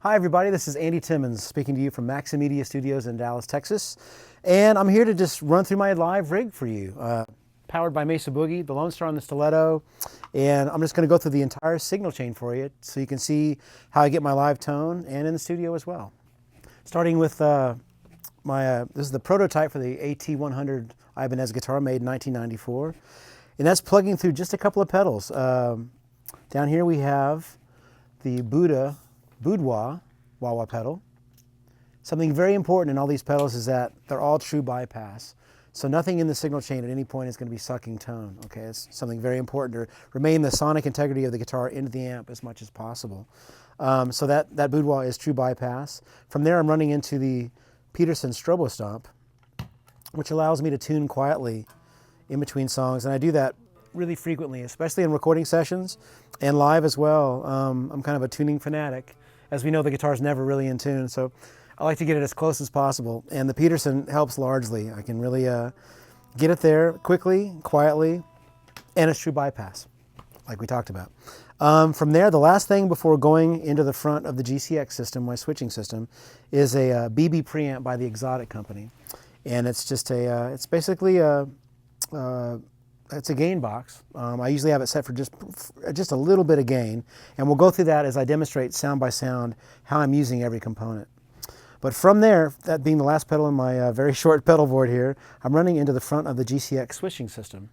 Hi everybody, this is Andy Timmons speaking to you from Maxa Media Studios in Dallas, Texas. And I'm here to just run through my live rig for you. Powered by Mesa Boogie, the Lone Star on the Stiletto. And I'm just going to go through the entire signal chain for you so you can see how I get my live tone and in the studio as well. Starting with this is the prototype for the AT100 Ibanez guitar made in 1994. And that's plugging through just a couple of pedals. Down here we have the Boudoir wah-wah pedal. Something very important in all these pedals is that they're all true bypass. So nothing in the signal chain at any point is going to be sucking tone. Okay, it's something very important to remain the sonic integrity of the guitar into the amp as much as possible. So that Boudoir is true bypass. From there I'm running into the Peterson Strobo Stomp, which allows me to tune quietly in between songs, and I do that really frequently, especially in recording sessions and live as well. I'm kind of a tuning fanatic. As we know, the guitar's never really in tune, so I like to get it as close as possible, and the Peterson helps largely. I can really get it there quickly, quietly, and it's true bypass, like we talked about. From there, the last thing before going into the front of the GCX system, my switching system, is a BB preamp by the Exotic Company. And it's just it's basically it's a gain box. I usually have it set for just a little bit of gain, and we'll go through that as I demonstrate sound by sound how I'm using every component. But from there, that being the last pedal in my very short pedal board here, I'm running into the front of the GCX switching system.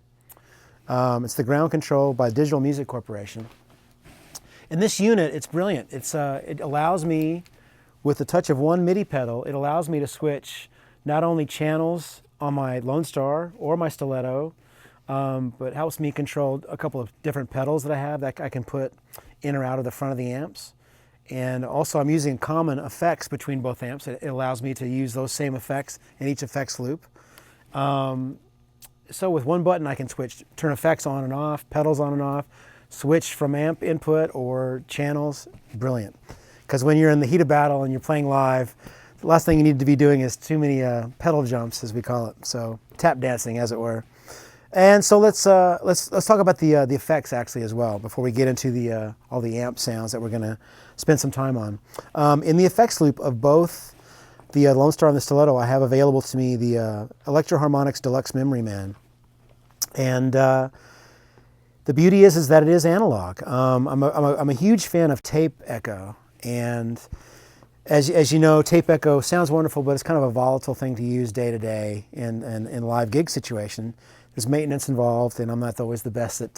It's the ground control by Digital Music Corporation. And this unit, it's brilliant. It allows me, with the touch of one MIDI pedal, it allows me to switch not only channels on my Lone Star or my Stiletto, but helps me control a couple of different pedals that I have that I can put in or out of the front of the amps. And also I'm using common effects between both amps. It allows me to use those same effects in each effects loop. So with one button I can turn effects on and off, pedals on and off, switch from amp input or channels. Brilliant. Because when you're in the heat of battle and you're playing live, the last thing you need to be doing is too many pedal jumps, as we call it. So tap dancing, as it were. And so let's talk about the effects actually as well before we get into all the amp sounds that we're going to spend some time on. In the effects loop of both the Lone Star and the Stiletto, I have available to me the Electro Harmonix Deluxe Memory Man. And the beauty is that it is analog. I'm a huge fan of tape echo, and as you know, tape echo sounds wonderful, but it's kind of a volatile thing to use day to day in a live gig situation. There's maintenance involved, and I'm not always the best at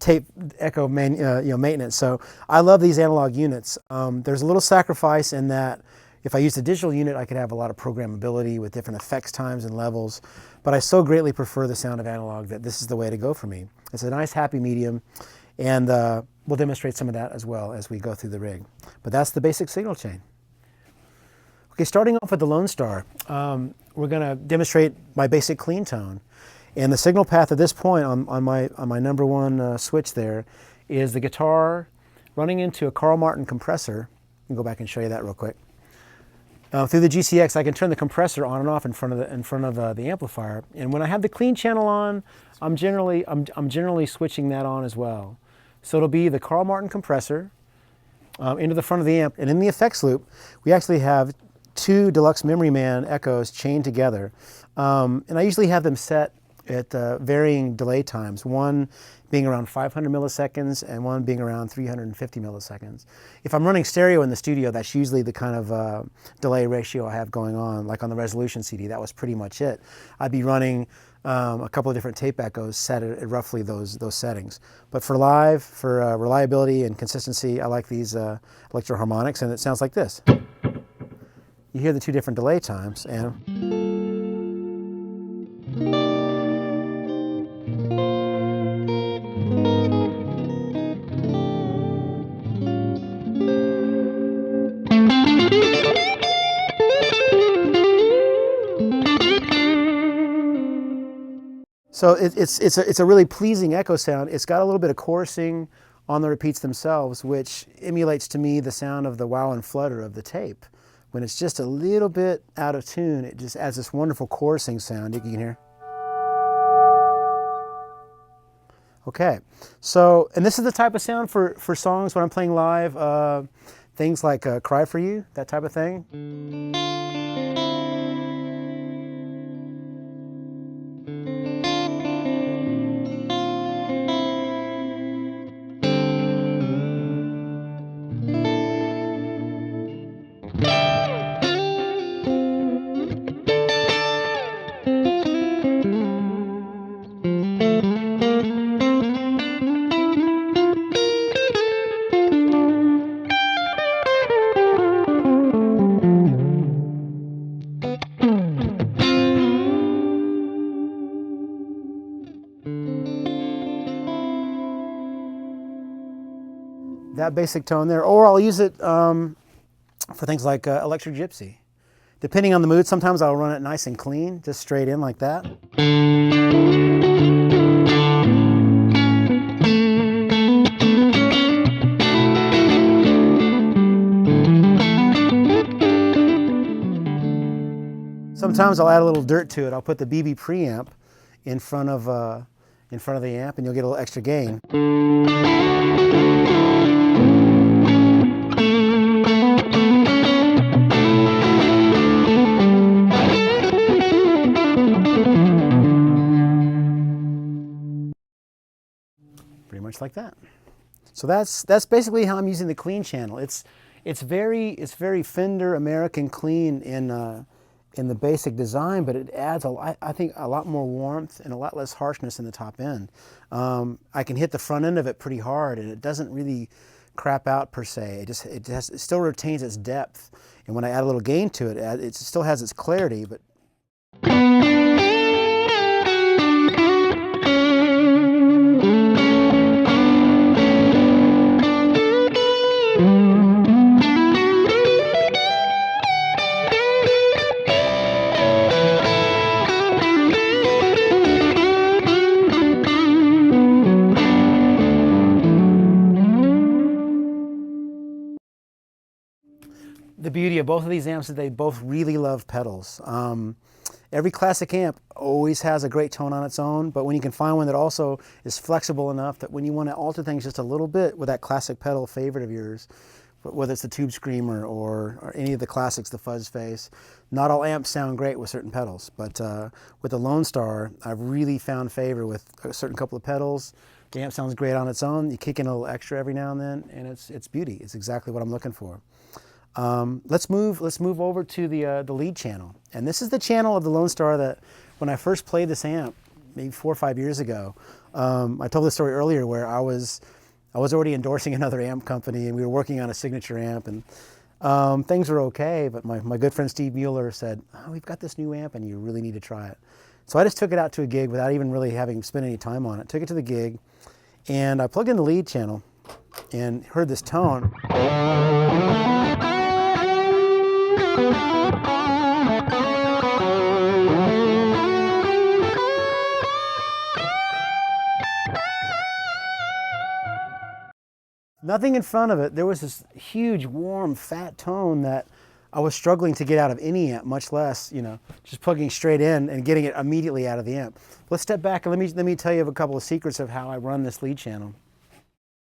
tape echo maintenance. So I love these analog units. There's a little sacrifice in that if I used a digital unit, I could have a lot of programmability with different effects times and levels, but I so greatly prefer the sound of analog that this is the way to go for me. It's a nice happy medium, and we'll demonstrate some of that as well as we go through the rig. But that's the basic signal chain. Okay, starting off with the Lone Star, we're going to demonstrate my basic clean tone. And the signal path at this point on my number one switch there is the guitar running into a Carl Martin compressor. I can go back and show you that real quick. Through the GCX, I can turn the compressor on and off in front of the amplifier. And when I have the clean channel on, I'm generally switching that on as well. So it'll be the Carl Martin compressor into the front of the amp. And in the effects loop, we actually have two Deluxe Memory Man echoes chained together. And I usually have them set at varying delay times, one being around 500 milliseconds and one being around 350 milliseconds. If I'm running stereo in the studio, that's usually the kind of delay ratio I have going on. Like on the Resolution CD, that was pretty much it. I'd be running a couple of different tape echoes set at roughly those settings. But for live, for reliability and consistency, I like these Electro Harmonix, and it sounds like this. You hear the two different delay times, and so it's a really pleasing echo sound. It's got a little bit of chorusing on the repeats themselves, which emulates to me the sound of the wow and flutter of the tape. When it's just a little bit out of tune, it just adds this wonderful chorusing sound you can hear. Okay, so, and this is the type of sound for songs when I'm playing live things like Cry For You, that type of thing. That basic tone there, or I'll use it for things like Electric Gypsy. Depending on the mood, sometimes I'll run it nice and clean, just straight in like that. Sometimes I'll add a little dirt to it. I'll put the BB preamp in front of the amp, and you'll get a little extra gain. Pretty much like that. So that's basically how I'm using the clean channel. It's very Fender American clean in the basic design, but it adds I think a lot more warmth and a lot less harshness in the top end. I can hit the front end of it pretty hard, and it doesn't really crap out per se. It still retains its depth, and when I add a little gain to it, it still has its clarity, but. The beauty of both of these amps is they both really love pedals. Every classic amp always has a great tone on its own, but when you can find one that also is flexible enough that when you want to alter things just a little bit with that classic pedal favorite of yours, whether it's the Tube Screamer or any of the classics, the Fuzz Face, not all amps sound great with certain pedals, but with the Lone Star, I've really found favor with a certain couple of pedals. The amp sounds great on its own. You kick in a little extra every now and then, and it's beauty. It's exactly what I'm looking for. Let's move over to the lead channel, and this is the channel of the Lone Star that when I first played this amp, maybe 4 or 5 years ago, I told this story earlier where I was already endorsing another amp company, and we were working on a signature amp, and things were okay. But my good friend Steve Mueller said, "Oh, we've got this new amp, and you really need to try it." So I just took it out to a gig without even really having spent any time on it. Took it to the gig, and I plugged in the lead channel, and heard this tone. Nothing in front of it. There was this huge, warm, fat tone that I was struggling to get out of any amp, much less, just plugging straight in and getting it immediately out of the amp. Let's step back and let me tell you of a couple of secrets of how I run this lead channel.